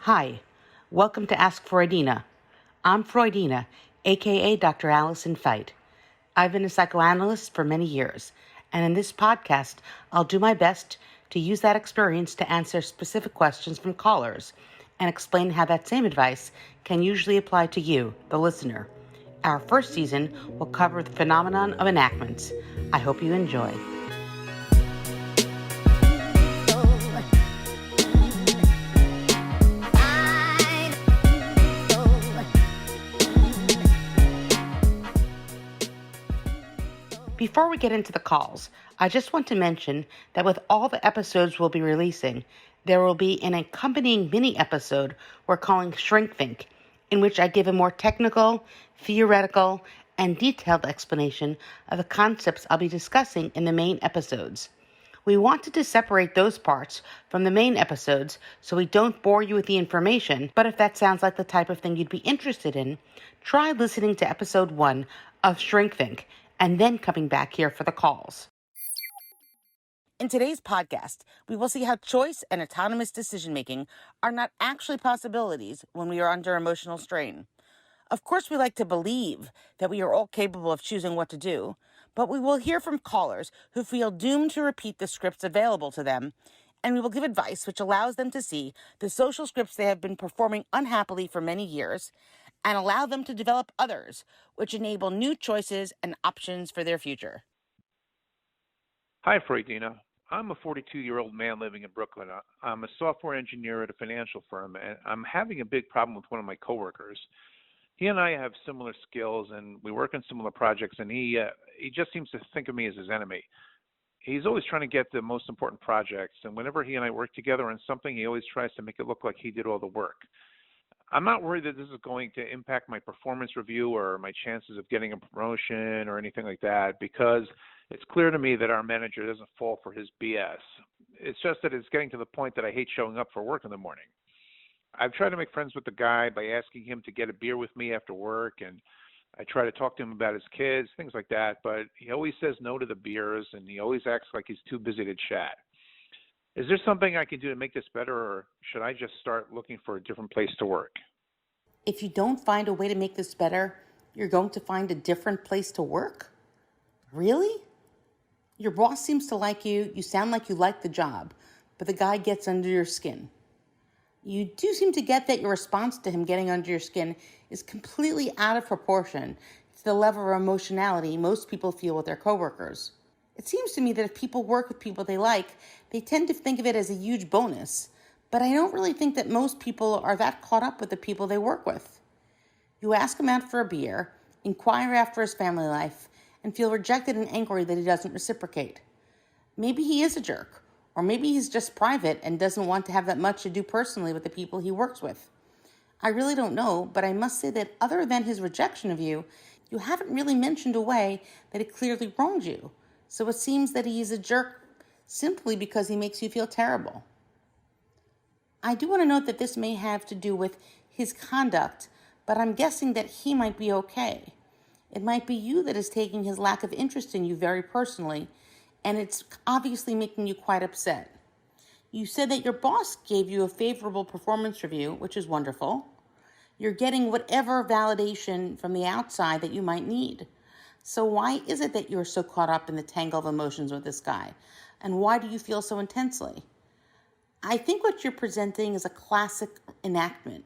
Hi, welcome to Ask Freudina. I'm Freudina, aka Dr. Allison Feit. I've been a psychoanalyst for many years, and in this podcast, I'll do my best to use that experience to answer specific questions from callers and explain how that same advice can usually apply to you, the listener. Our first season will cover the phenomenon of enactments. I hope you enjoy. Before we get into the calls, I just want to mention that with all the episodes we'll be releasing, there will be an accompanying mini episode we're calling Shrinkthink, in which I give a more technical, theoretical, and detailed explanation of the concepts I'll be discussing in the main episodes. We wanted to separate those parts from the main episodes so we don't bore you with the information, but if that sounds like the type of thing you'd be interested in, try listening to episode 1 of Shrinkthink and then coming back here for the calls. In today's podcast, we will see how choice and autonomous decision-making are not actually possibilities when we are under emotional strain. Of course, we like to believe that we are all capable of choosing what to do, but we will hear from callers who feel doomed to repeat the scripts available to them, and we will give advice which allows them to see the social scripts they have been performing unhappily for many years and allow them to develop others, which enable new choices and options for their future. Hi, Freudina. I'm a 42-year-old man living in Brooklyn. I'm a software engineer at a financial firm, and I'm having a big problem with one of my coworkers. He and I have similar skills, and we work on similar projects, and he just seems to think of me as his enemy. He's always trying to get the most important projects, and whenever he and I work together on something, he always tries to make it look like he did all the work. I'm not worried that this is going to impact my performance review or my chances of getting a promotion or anything like that, because it's clear to me that our manager doesn't fall for his BS. It's just that it's getting to the point that I hate showing up for work in the morning. I've tried to make friends with the guy by asking him to get a beer with me after work, and I try to talk to him about his kids, things like that, but he always says no to the beers, and he always acts like he's too busy to chat. Is there something I can do to make this better, or should I just start looking for a different place to work? If you don't find a way to make this better, you're going to find a different place to work? Really? Your boss seems to like you, you sound like you like the job, but the guy gets under your skin. You do seem to get that your response to him getting under your skin is completely out of proportion to the level of emotionality most people feel with their coworkers. It seems to me that if people work with people they like, they tend to think of it as a huge bonus, but I don't really think that most people are that caught up with the people they work with. You ask him out for a beer, inquire after his family life, and feel rejected and angry that he doesn't reciprocate. Maybe he is a jerk, or maybe he's just private and doesn't want to have that much to do personally with the people he works with. I really don't know, but I must say that other than his rejection of you, you haven't really mentioned a way that he clearly wronged you. So it seems that he is a jerk simply because he makes you feel terrible. I do want to note that this may have to do with his conduct, but I'm guessing that he might be okay. It might be you that is taking his lack of interest in you very personally, and it's obviously making you quite upset. You said that your boss gave you a favorable performance review, which is wonderful. You're getting whatever validation from the outside that you might need. So why is it that you're so caught up in the tangle of emotions with this guy? And why do you feel so intensely? I think what you're presenting is a classic enactment.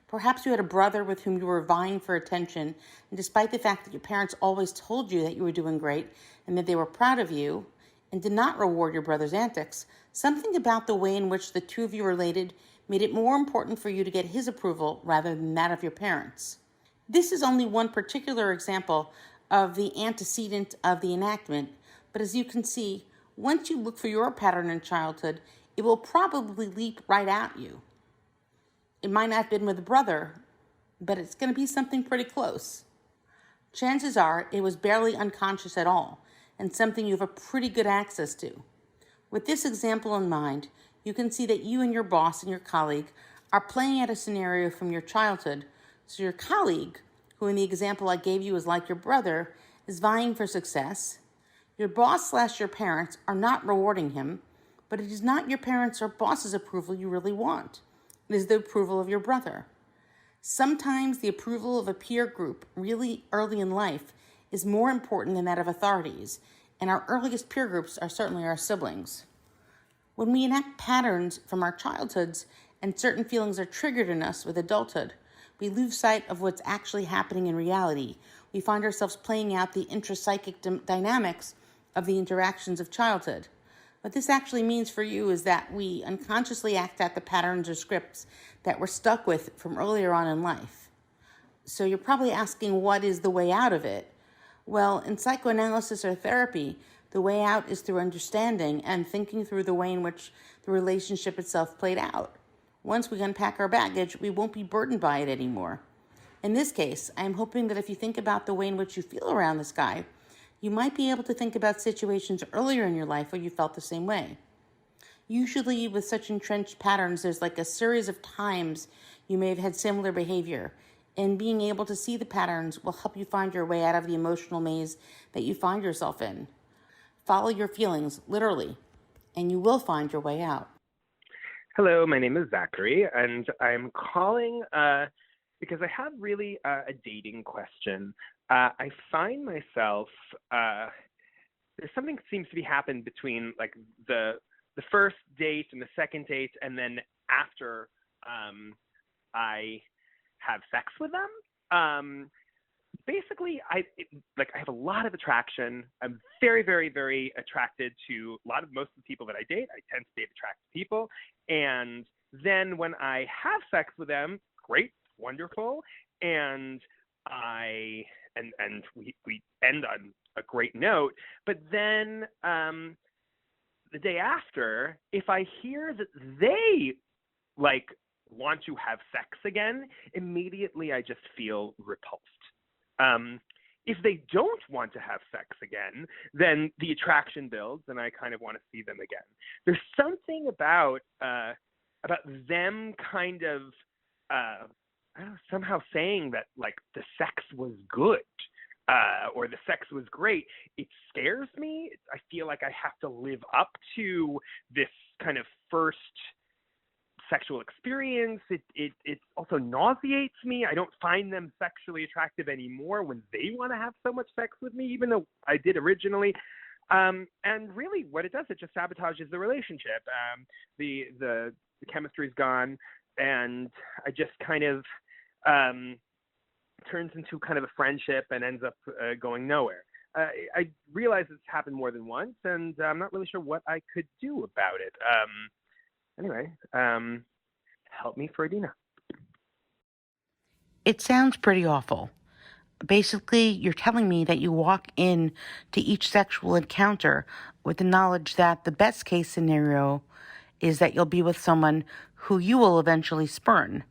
Perhaps you had a brother with whom you were vying for attention, and despite the fact that your parents always told you that you were doing great and that they were proud of you and did not reward your brother's antics, something about the way in which the two of you related made it more important for you to get his approval rather than that of your parents. This is only one particular example of the antecedent of the enactment, but as you can see, once you look for your pattern in childhood, it will probably leap right at you. It might not have been with a brother, but it's going to be something pretty close. Chances are it was barely unconscious at all, and something you have a pretty good access to. With this example in mind, you can see that you and your boss and your colleague are playing out a scenario from your childhood, so your colleague, who in the example I gave you is like your brother, is vying for success. Your boss/your parents are not rewarding him, but it is not your parents' or boss's approval you really want. It is the approval of your brother. Sometimes the approval of a peer group really early in life is more important than that of authorities, and our earliest peer groups are certainly our siblings. When we enact patterns from our childhoods and certain feelings are triggered in us with adulthood, we lose sight of what's actually happening in reality. We find ourselves playing out the intrapsychic dynamics of the interactions of childhood. What this actually means for you is that we unconsciously act out the patterns or scripts that we're stuck with from earlier on in life. So you're probably asking, what is the way out of it? Well, in psychoanalysis or therapy, the way out is through understanding and thinking through the way in which the relationship itself played out. Once we unpack our baggage, we won't be burdened by it anymore. In this case, I am hoping that if you think about the way in which you feel around this guy, you might be able to think about situations earlier in your life where you felt the same way. Usually with such entrenched patterns, there's like a series of times you may have had similar behavior, and being able to see the patterns will help you find your way out of the emotional maze that you find yourself in. Follow your feelings, literally, and you will find your way out. Hello, my name is Zachary, and I'm calling because I have really a dating question. I find myself, there's something seems to be happening between like the first date and the second date, and then after I have sex with them. Basically, I have a lot of attraction. I'm very, very, very attracted to most of the people that I date. I tend to date attractive people. And then when I have sex with them, great, wonderful. And we end on a great note. But then the day after, if I hear that they want to have sex again, immediately I just feel repulsed. If they don't want to have sex again, then the attraction builds, and I kind of want to see them again. There's something about them kind of somehow saying that like the sex was good or the sex was great. It scares me. I feel like I have to live up to this kind of first sexual experience. It also nauseates me. I don't find them sexually attractive anymore when they want to have so much sex with me, even though I did originally. And really what it does, it just sabotages the relationship. The chemistry's gone, and I just kind of turns into kind of a friendship and ends up going nowhere. I realize it's happened more than once, and I'm not really sure what I could do about it. Anyway, help me, Freudina. It sounds pretty awful. Basically, you're telling me that you walk in to each sexual encounter with the knowledge that the best case scenario is that you'll be with someone who you will eventually spurn.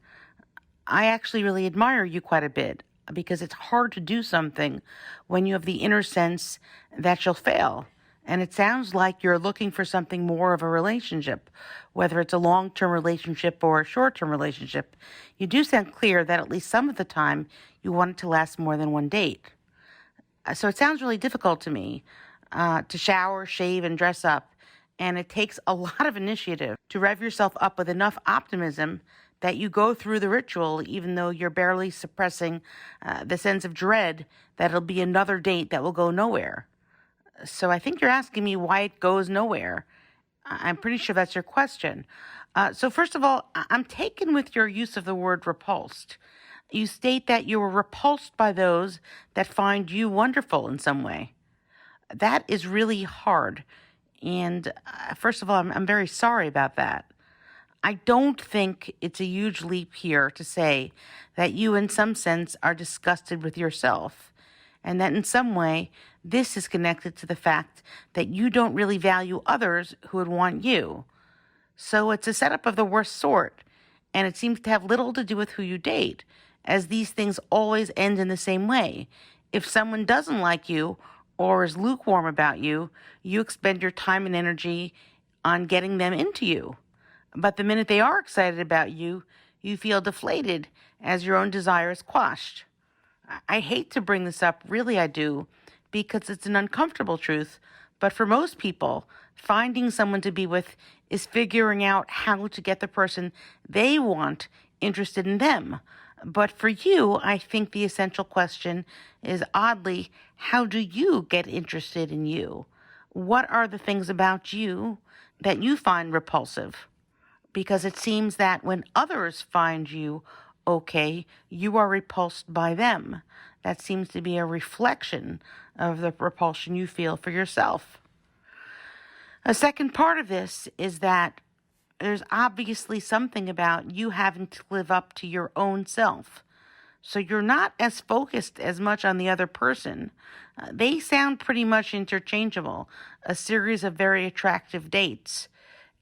I actually really admire you quite a bit because it's hard to do something when you have the inner sense that you'll fail. And it sounds like you're looking for something more of a relationship, whether it's a long-term relationship or a short-term relationship. You do sound clear that at least some of the time you want it to last more than one date. So it sounds really difficult to me to shower, shave, and dress up. And it takes a lot of initiative to rev yourself up with enough optimism that you go through the ritual, even though you're barely suppressing the sense of dread that it'll be another date that will go nowhere. So I think you're asking me why it goes nowhere. I'm pretty sure that's your question. So first of all, I'm taken with your use of the word repulsed. You state that you were repulsed by those that find you wonderful in some way. That is really hard. And first of all, I'm very sorry about that. I don't think it's a huge leap here to say that you, in some sense, are disgusted with yourself, and that in some way, this is connected to the fact that you don't really value others who would want you. So it's a setup of the worst sort, and it seems to have little to do with who you date, as these things always end in the same way. If someone doesn't like you or is lukewarm about you, you expend your time and energy on getting them into you. But the minute they are excited about you, you feel deflated as your own desire is quashed. I hate to bring this up, really I do, because it's an uncomfortable truth, but for most people, finding someone to be with is figuring out how to get the person they want interested in them. But for you, I think the essential question is oddly, how do you get interested in you? What are the things about you that you find repulsive? Because it seems that when others find you okay, you are repulsed by them. That seems to be a reflection of the repulsion you feel for yourself. A second part of this is that there's obviously something about you having to live up to your own self. So you're not as focused as much on the other person. They sound pretty much interchangeable, a series of very attractive dates,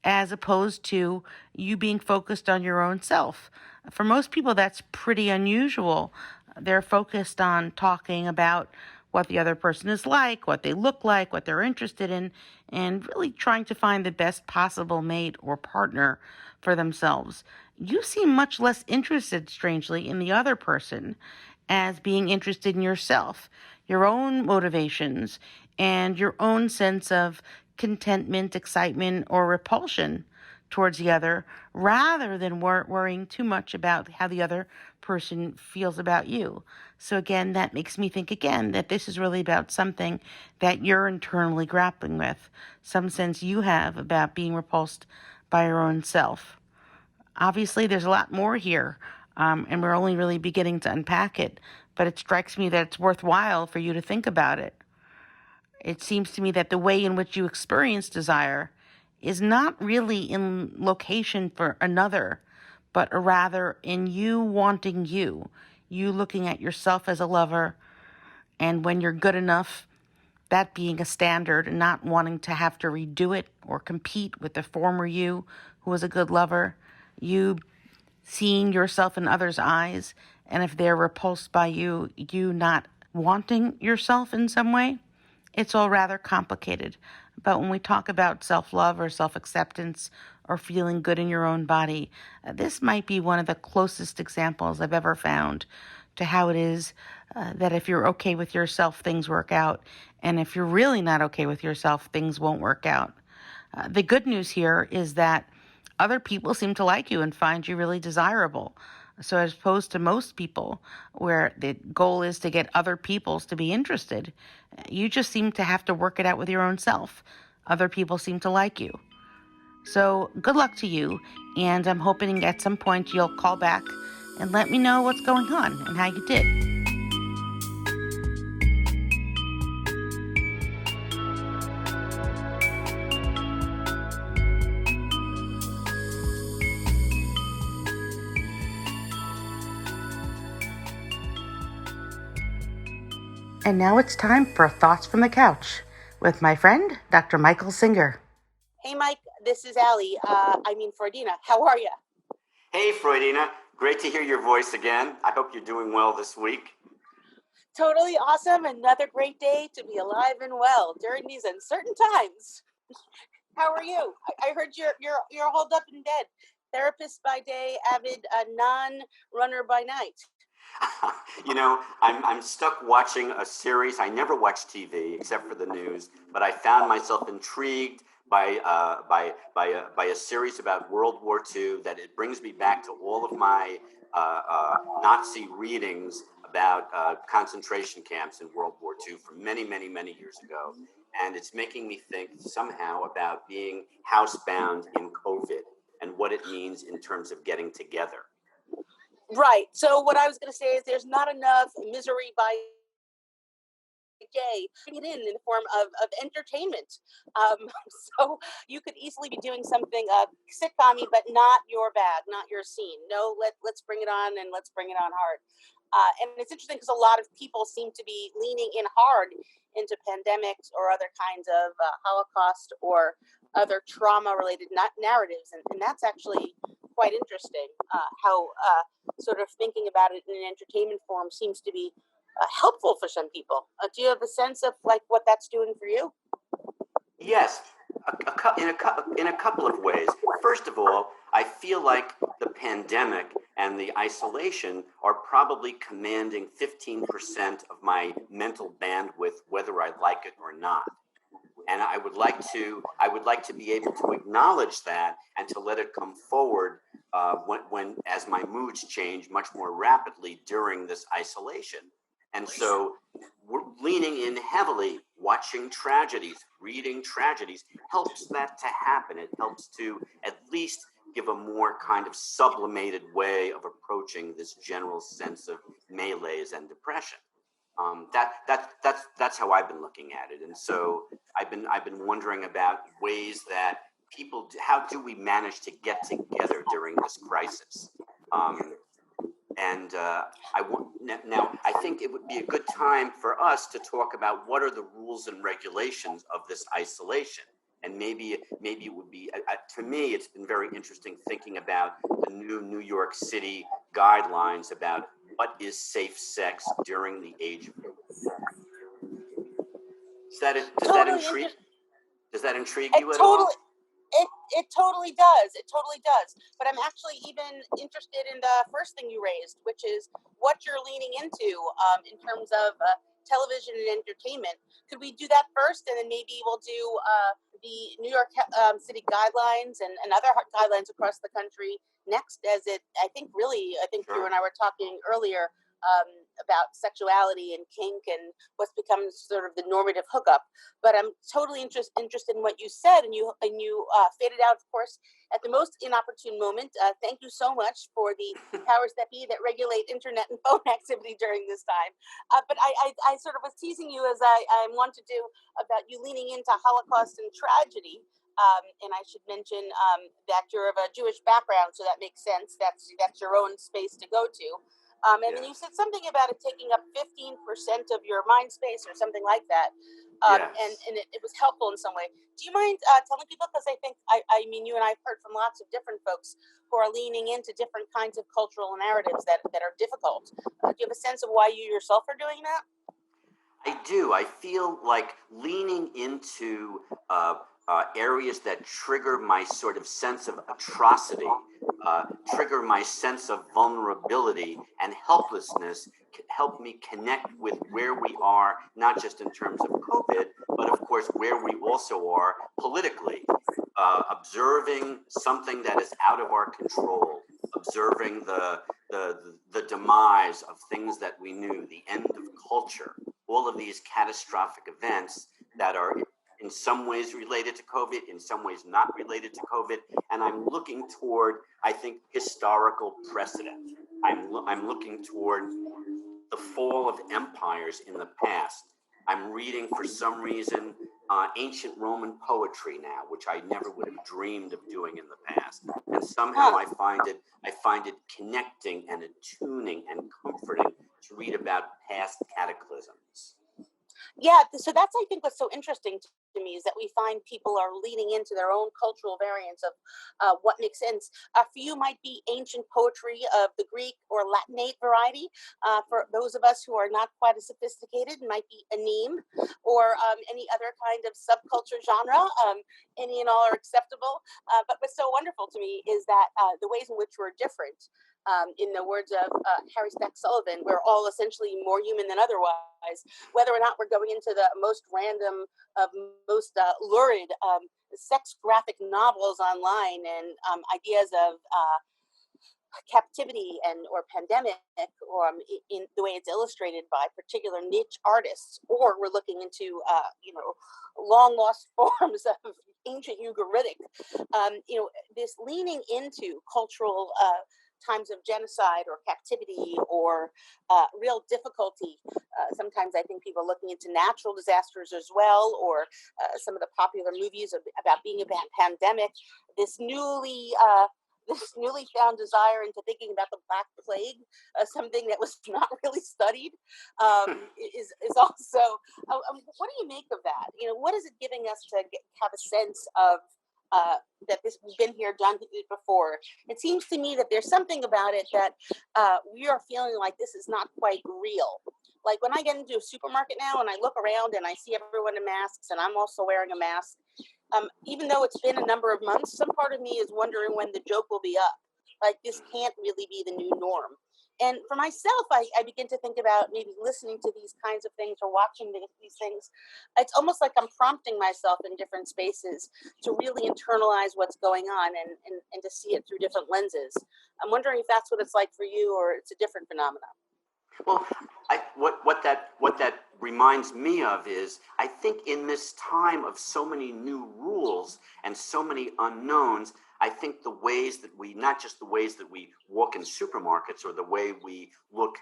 as opposed to you being focused on your own self. For most people, that's pretty unusual. They're focused on talking about what the other person is like, what they look like, what they're interested in, and really trying to find the best possible mate or partner for themselves. You seem much less interested, strangely, in the other person as being interested in yourself, your own motivations, and your own sense of contentment, excitement, or repulsion towards the other, rather than worrying too much about how the other person feels about you. So again, that makes me think again that this is really about something that you're internally grappling with, some sense you have about being repulsed by your own self. Obviously, there's a lot more here, and we're only really beginning to unpack it, but it strikes me that it's worthwhile for you to think about it. It seems to me that the way in which you experience desire is not really in location for another, but rather in you wanting you, you looking at yourself as a lover, and when you're good enough, that being a standard and not wanting to have to redo it or compete with the former you who was a good lover, you seeing yourself in others' eyes, and if they're repulsed by you, you not wanting yourself in some way. It's all rather complicated. But when we talk about self-love or self-acceptance or feeling good in your own body, this might be one of the closest examples I've ever found to how it is that if you're okay with yourself, things work out. And if you're really not okay with yourself, things won't work out. The good news here is that other people seem to like you and find you really desirable. So as opposed to most people, where the goal is to get other people's to be interested, you just seem to have to work it out with your own self. Other people seem to like you. So good luck to you, and I'm hoping at some point you'll call back and let me know what's going on and how you did. And now it's time for Thoughts from the Couch with my friend, Dr. Michael Singer. Hey, Mike, this is Allie. Freudina. How are you? Hey, Freudina. Great to hear your voice again. I hope you're doing well this week. Totally awesome. Another great day to be alive and well during these uncertain times. How are you? I heard you're holed up in bed. Therapist by day, avid non-runner by night. I'm stuck watching a series. I never watch TV except for the news, but I found myself intrigued by a series about World War II that it brings me back to all of my Nazi readings about concentration camps in World War II from many, many, many years ago. And it's making me think somehow about being housebound in COVID and what it means in terms of getting together. Right. So what I was going to say is there's not enough misery by day, bring it in the form of entertainment. So you could easily be doing something sitcom-y, but not your bag, not your scene. No, let's bring it on, and let's bring it on hard. And it's interesting because a lot of people seem to be leaning in hard into pandemics or other kinds of Holocaust or other trauma-related narratives, and that's actually quite interesting. How sort of thinking about it in an entertainment form seems to be helpful for some people. Do you have a sense of like what that's doing for you? Yes, in a couple of ways. First of all, I feel like the pandemic and the isolation are probably commanding 15% of my mental bandwidth, whether I like it or not. And I would like to be able to acknowledge that and to let it come forward when as my moods change much more rapidly during this isolation. And so we're leaning in heavily, watching tragedies, reading tragedies, helps that to happen. It helps to at least give a more kind of sublimated way of approaching this general sense of malaise and depression. That's how I've been looking at it. And so I've been wondering about ways that how do we manage to get together during this crisis? Now, I think it would be a good time for us to talk about what are the rules and regulations of this isolation. And maybe it would be, to me, it's been very interesting thinking about the new New York City guidelines about what is safe sex during the age of Does that intrigue you at all? It totally does. It totally does. But I'm actually even interested in the first thing you raised, which is what you're leaning into in terms of television and entertainment. Could we do that first, and then maybe we'll do the New York City guidelines and other guidelines across the country next? I think Sure. you and I were talking earlier about sexuality and kink and what's become sort of the normative hookup. But I'm totally interested in what you said, and you faded out, of course, at the most inopportune moment. Thank you so much for the powers that be that regulate internet and phone activity during this time. But I sort of was teasing you, as I want to do, about you leaning into Holocaust and tragedy. And I should mention that you're of a Jewish background, so that makes sense. That's your own space to go to. And then you said something about it taking up 15% of your mind space or something like that. Yes. And it was helpful in some way. Do you mind telling people, because I think, I mean, you and I have heard from lots of different folks who are leaning into different kinds of cultural narratives that are difficult. Do you have a sense of why you yourself are doing that? I do. I feel like leaning into areas that trigger my sort of sense of atrocity, trigger my sense of vulnerability and helplessness, help me connect with where we are, not just in terms of COVID, but of course where we also are politically. Observing something that is out of our control, observing the demise of things that we knew, the end of culture, all of these catastrophic events that are in some ways related to COVID, in some ways not related to COVID. And I'm looking toward, I think, historical precedent. I'm looking toward the fall of empires in the past. I'm reading, for some reason, ancient Roman poetry now, which I never would have dreamed of doing in the past. And somehow I find it connecting and attuning and comforting to read about past cataclysms. Yeah, so that's, I think, what's so interesting to me is that we find people are leaning into their own cultural variants of what makes sense. For you, might be ancient poetry of the Greek or Latinate variety. For those of us who are not quite as sophisticated, it might be anime or any other kind of subculture genre. Any and all are acceptable. But what's so wonderful to me is that the ways in which we're different. In the words of Harry Stack Sullivan, we're all essentially more human than otherwise, whether or not we're going into the most random, most lurid sex graphic novels online and ideas of captivity or pandemic, or in the way it's illustrated by particular niche artists, or we're looking into long lost forms of ancient Ugaritic. This leaning into cultural times of genocide or captivity or real difficulty. Sometimes I think people are looking into natural disasters as well, or some of the popular movies about being a pandemic. This newly found desire into thinking about the Black Plague, something that was not really studied, is also. What do you make of that? What is it giving us to have a sense of that this has been here, done it before? It seems to me that there's something about it that we are feeling like this is not quite real. Like when I get into a supermarket now and I look around and I see everyone in masks and I'm also wearing a mask, even though it's been a number of months, some part of me is wondering when the joke will be up. Like, this can't really be the new norm. And for myself, I begin to think about maybe listening to these kinds of things or watching these things. It's almost like I'm prompting myself in different spaces to really internalize what's going on and to see it through different lenses. I'm wondering if that's what it's like for you, or it's a different phenomenon. Well, what that reminds me of is, I think in this time of so many new rules and so many unknowns, I think the ways that we, not just the ways that we walk in supermarkets or the way we look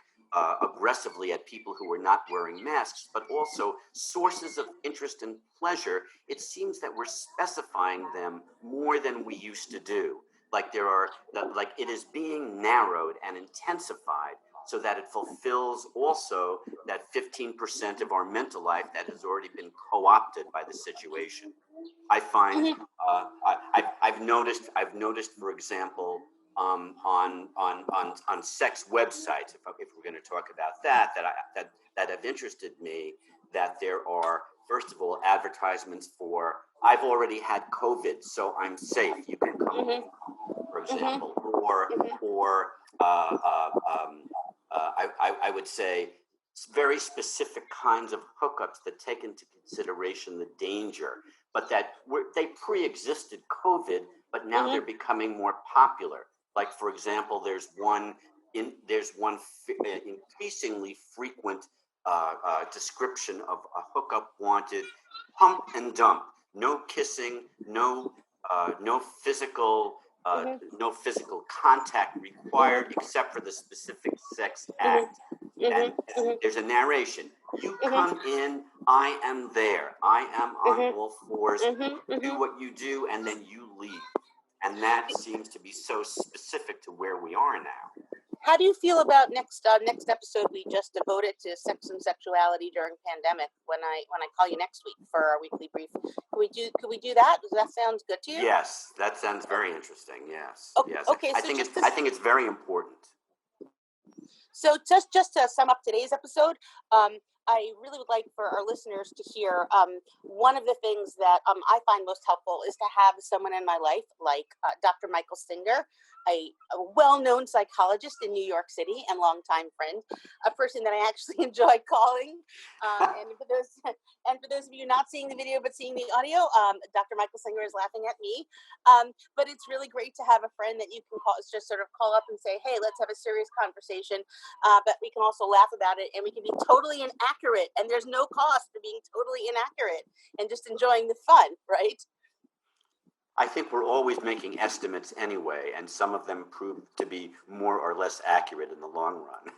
aggressively at people who are not wearing masks, but also sources of interest and pleasure, it seems that we're specifying them more than we used to do. Like it is being narrowed and intensified, so that it fulfills also that 15% of our mental life that has already been co-opted by the situation. I find I've noticed, for example, on sex websites, if we're going to talk about that have interested me, that there are, first of all, advertisements for, I've already had COVID, so I'm safe, you can come home, for example, or I would say very specific kinds of hookups that take into consideration the danger, but that they pre-existed COVID, but now they're becoming more popular. Like, for example, there's one increasingly frequent description of a hookup wanted: pump and dump, no kissing, no physical. No physical contact required except for the specific sex act. And there's a narration. You come in, I am there. I am on all fours. Do what you do, and then you leave. And that seems to be so specific to where we are now. How do you feel about next episode we just devoted to sex and sexuality during pandemic? When I call you next week for our weekly brief, could we do that? Does that sound good to you? Yes, that sounds very interesting. Yes. Okay, yes. Okay. I think it's very important. So just to sum up today's episode, I really would like for our listeners to hear one of the things that I find most helpful is to have someone in my life like Dr. Michael Singer, a well-known psychologist in New York City and longtime friend, a person that I actually enjoy calling. And for those of you not seeing the video but seeing the audio, Dr. Michael Singer is laughing at me. But it's really great to have a friend that you can just sort of call up and say, hey, let's have a serious conversation. But we can also laugh about it, and we can be totally inaccurate, and there's no cost to being totally inaccurate and just enjoying the fun, right? I think we're always making estimates anyway, and some of them prove to be more or less accurate in the long run.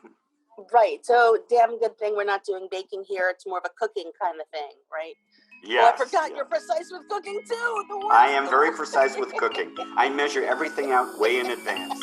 Right. So damn good thing we're not doing baking here. It's more of a cooking kind of thing, right? Yes. Oh, I forgot you're precise with cooking too. I am very precise with cooking. I measure everything out way in advance.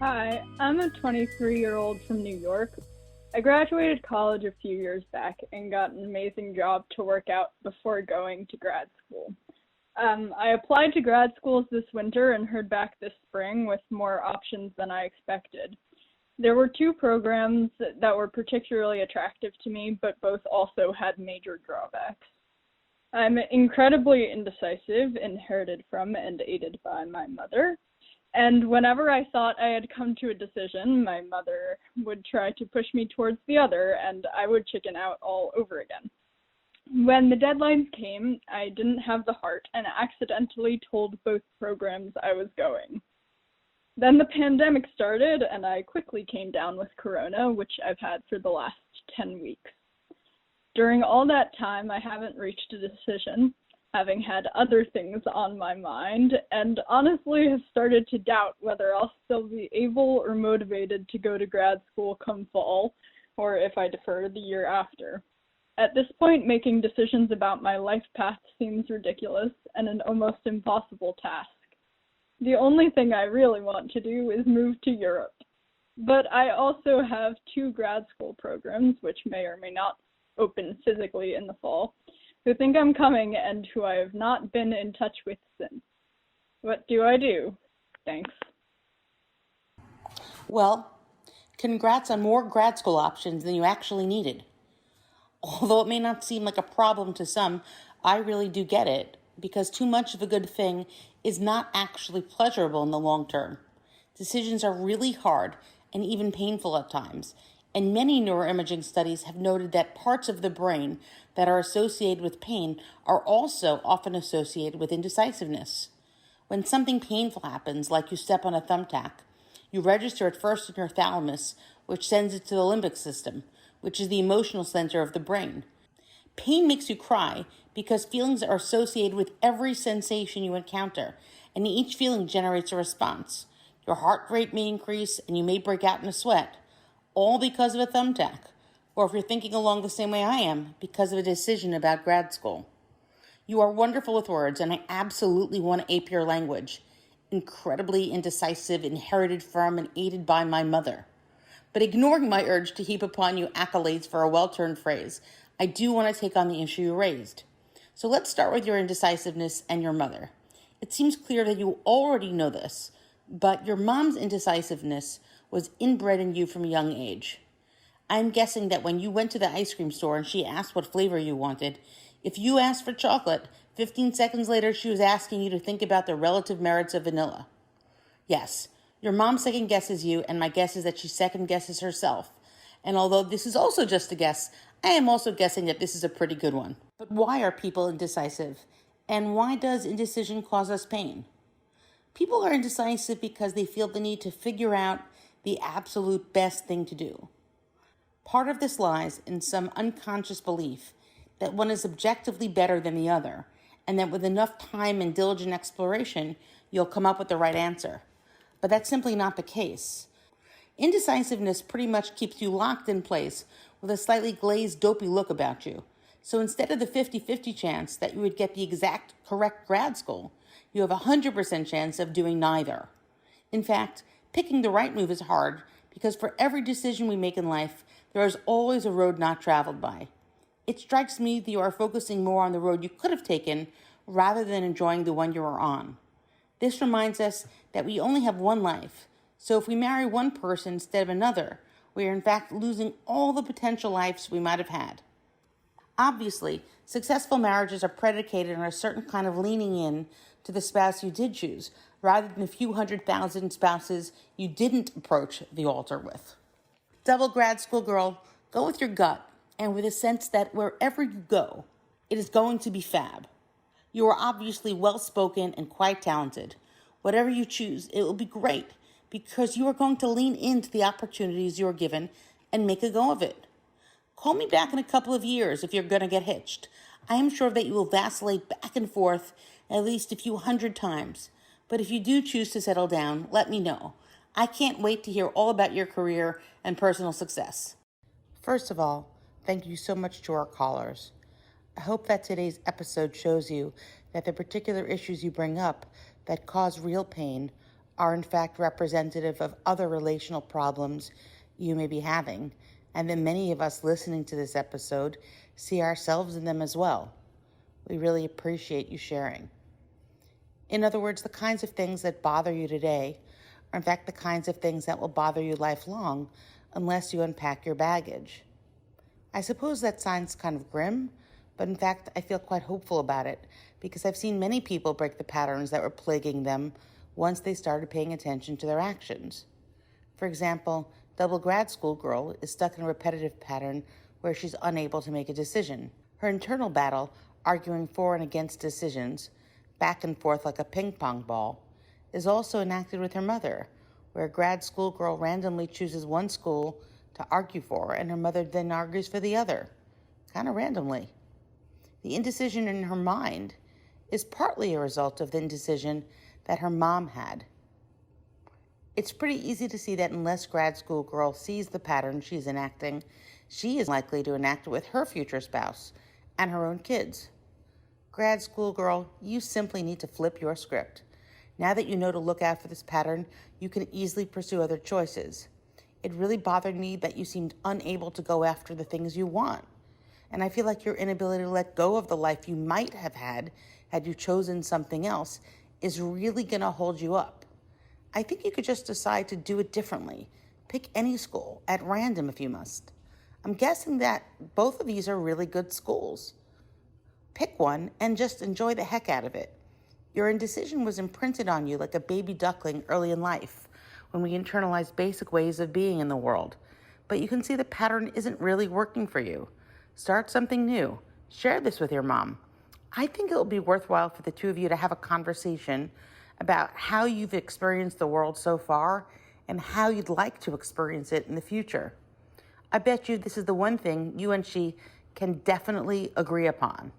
Hi, I'm a 23-year-old from New York. I graduated college a few years back and got an amazing job to work out before going to grad school. I applied to grad schools this winter and heard back this spring with more options than I expected. There were two programs that were particularly attractive to me, but both also had major drawbacks. I'm incredibly indecisive, inherited from and aided by my mother. And whenever I thought I had come to a decision, my mother would try to push me towards the other, and I would chicken out all over again. When the deadlines came, I didn't have the heart and accidentally told both programs I was going. Then the pandemic started, and I quickly came down with corona, which I've had for the last 10 weeks. During all that time, I haven't reached a decision, having had other things on my mind, and honestly have started to doubt whether I'll still be able or motivated to go to grad school come fall, or if I defer the year after. At this point, making decisions about my life path seems ridiculous and an almost impossible task. The only thing I really want to do is move to Europe. But I also have two grad school programs, which may or may not open physically in the fall, who think I'm coming and who I have not been in touch with since. What do I do? Thanks. Well, congrats on more grad school options than you actually needed. Although it may not seem like a problem to some, I really do get it, because too much of a good thing is not actually pleasurable in the long term. Decisions are really hard and even painful at times, and many neuroimaging studies have noted that parts of the brain that are associated with pain are also often associated with indecisiveness. When something painful happens, like you step on a thumbtack, you register it first in your thalamus, which sends it to the limbic system, which is the emotional center of the brain. Pain makes you cry because feelings are associated with every sensation you encounter, and each feeling generates a response. Your heart rate may increase, and you may break out in a sweat, all because of a thumbtack, or if you're thinking along the same way I am, because of a decision about grad school. You are wonderful with words, and I absolutely want to ape your language. Incredibly indecisive, inherited from and aided by my mother. But ignoring my urge to heap upon you accolades for a well-turned phrase, I do want to take on the issue you raised. So let's start with your indecisiveness and your mother. It seems clear that you already know this, but your mom's indecisiveness was inbred in you from a young age. I'm guessing that when you went to the ice cream store and she asked what flavor you wanted, if you asked for chocolate, 15 seconds later she was asking you to think about the relative merits of vanilla. Yes, your mom second guesses you, and my guess is that she second guesses herself. And although this is also just a guess, I am also guessing that this is a pretty good one. But why are people indecisive? And why does indecision cause us pain? People are indecisive because they feel the need to figure out the absolute best thing to do. Part of this lies in some unconscious belief that one is objectively better than the other, and that with enough time and diligent exploration, you'll come up with the right answer. But that's simply not the case. Indecisiveness pretty much keeps you locked in place with a slightly glazed, dopey look about you. So instead of the 50-50 chance that you would get the exact correct grad school, you have a 100% chance of doing neither. In fact, picking the right move is hard because for every decision we make in life, there is always a road not traveled by. It strikes me that you are focusing more on the road you could have taken rather than enjoying the one you are on. This reminds us that we only have one life, so if we marry one person instead of another, we are in fact losing all the potential lives we might have had. Obviously, successful marriages are predicated on a certain kind of leaning in to the spouse you did choose, rather than a few 100,000 spouses you didn't approach the altar with. Double grad school girl, go with your gut, and with a sense that wherever you go, it is going to be fab. You are obviously well-spoken and quite talented. Whatever you choose, it will be great because you are going to lean into the opportunities you are given and make a go of it. Call me back in a couple of years if you're going to get hitched. I am sure that you will vacillate back and forth at least a few 100 times. But if you do choose to settle down, let me know. I can't wait to hear all about your career and personal success. First of all, thank you so much to our callers. I hope that today's episode shows you that the particular issues you bring up that cause real pain are in fact representative of other relational problems you may be having, and that many of us listening to this episode see ourselves in them as well. We really appreciate you sharing. In other words, the kinds of things that bother you today are in fact the kinds of things that will bother you lifelong unless you unpack your baggage. I suppose that sounds kind of grim, but in fact, I feel quite hopeful about it because I've seen many people break the patterns that were plaguing them once they started paying attention to their actions. For example, double grad school girl is stuck in a repetitive pattern where she's unable to make a decision. Her internal battle, arguing for and against decisions, back and forth like a ping pong ball, is also enacted with her mother, where a grad school girl randomly chooses one school to argue for and her mother then argues for the other, kind of randomly. The indecision in her mind is partly a result of the indecision that her mom had. It's pretty easy to see that unless grad school girl sees the pattern she's enacting, she is likely to enact it with her future spouse and her own kids. Grad school girl, you simply need to flip your script. Now that you know to look out for this pattern, you can easily pursue other choices. It really bothered me that you seemed unable to go after the things you want. And I feel like your inability to let go of the life you might have had you chosen something else is really going to hold you up. I think you could just decide to do it differently. Pick any school, at random if you must. I'm guessing that both of these are really good schools. Pick one and just enjoy the heck out of it. Your indecision was imprinted on you like a baby duckling early in life when we internalize basic ways of being in the world. But you can see the pattern isn't really working for you. Start something new. Share this with your mom. I think it will be worthwhile for the two of you to have a conversation about how you've experienced the world so far and how you'd like to experience it in the future. I bet you this is the one thing you and she can definitely agree upon.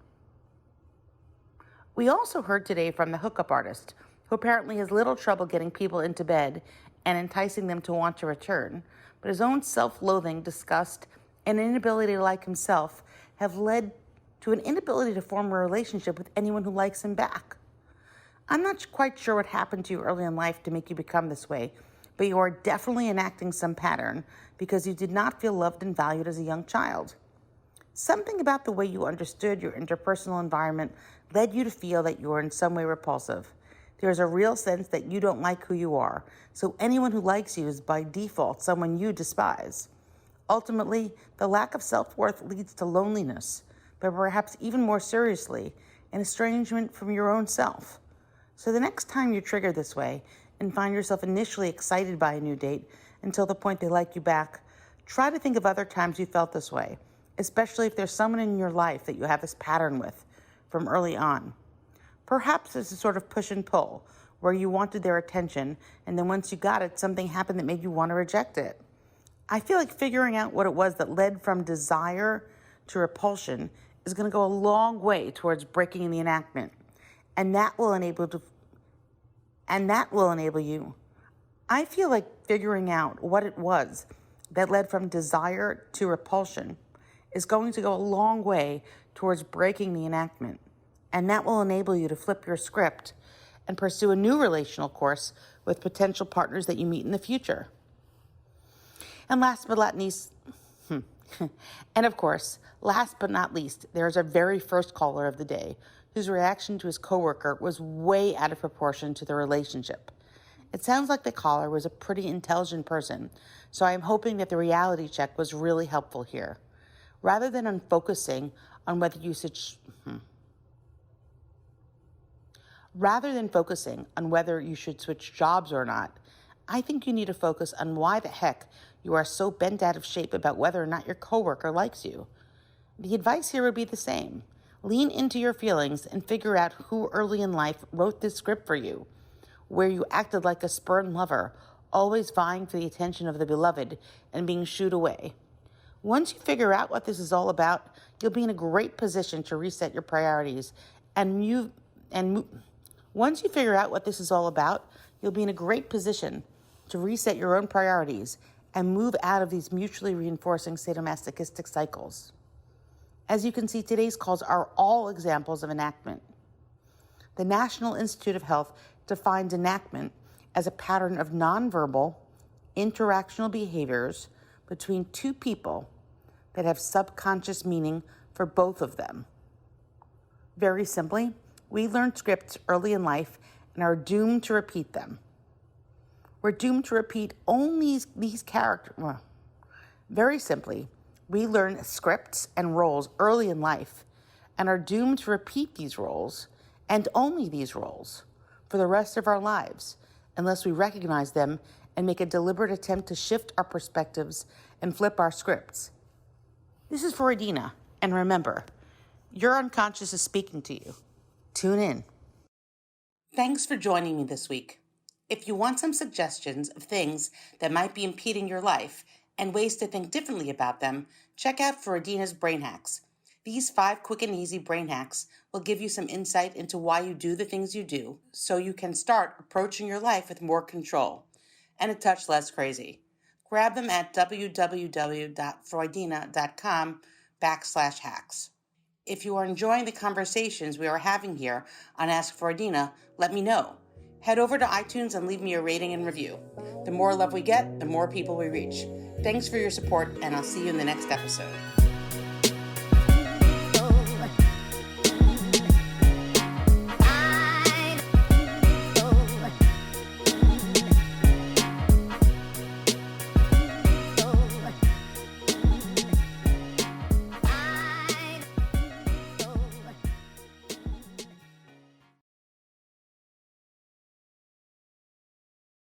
We also heard today from the hookup artist, who apparently has little trouble getting people into bed and enticing them to want to return, but his own self-loathing, disgust, and inability to like himself have led to an inability to form a relationship with anyone who likes him back. I'm not quite sure what happened to you early in life to make you become this way, but you are definitely enacting some pattern because you did not feel loved and valued as a young child. Something about the way you understood your interpersonal environment led you to feel that you were in some way repulsive. There is a real sense that you don't like who you are, so anyone who likes you is by default someone you despise. Ultimately, the lack of self-worth leads to loneliness, but perhaps even more seriously, an estrangement from your own self. So the next time you're triggered this way and find yourself initially excited by a new date until the point they like you back, try to think of other times you felt this way, especially if there's someone in your life that you have this pattern with from early on. Perhaps it's a sort of push and pull where you wanted their attention, and then once you got it, something happened that made you want to reject it. I feel like figuring out what it was that led from desire to repulsion is going to go a long way towards breaking the enactment, and that will enable you. I feel like figuring out what it was that led from desire to repulsion is going to go a long way towards breaking the enactment, and that will enable you to flip your script and pursue a new relational course with potential partners that you meet in the future. And last but not least, there is our very first caller of the day, whose reaction to his coworker was way out of proportion to the relationship. It sounds like the caller was a pretty intelligent person, so I am hoping that the reality check was really helpful here. Rather than focusing on whether you should switch jobs or not, I think you need to focus on why the heck you are so bent out of shape about whether or not your coworker likes you. The advice here would be the same. Lean into your feelings and figure out who early in life wrote this script for you, where you acted like a spurned lover, always vying for the attention of the beloved and being shooed away. Once you figure out what this is all about, you'll be in a great position to reset your priorities Once you figure out what this is all about, you'll be in a great position to reset your own priorities and move out of these mutually reinforcing sadomasochistic cycles. As you can see, today's calls are all examples of enactment. The National Institute of Health defines enactment as a pattern of nonverbal, interactional behaviors between two people that have subconscious meaning for both of them. Very simply, we learn scripts early in life and are doomed to repeat them. We're doomed to repeat only these characters. Well, very simply, we learn scripts and roles early in life and are doomed to repeat these roles and only these roles for the rest of our lives unless we recognize them and make a deliberate attempt to shift our perspectives and flip our scripts. This is Freudina, and remember, your unconscious is speaking to you. Tune in. Thanks for joining me this week. If you want some suggestions of things that might be impeding your life and ways to think differently about them, check out Freudina's Brain Hacks. These 5 quick and easy brain hacks will give you some insight into why you do the things you do so you can start approaching your life with more control and a touch less crazy. Grab them at www.freudina.com/hacks. If you are enjoying the conversations we are having here on Ask Freudina, let me know. Head over to iTunes and leave me a rating and review. The more love we get, the more people we reach. Thanks for your support, and I'll see you in the next episode.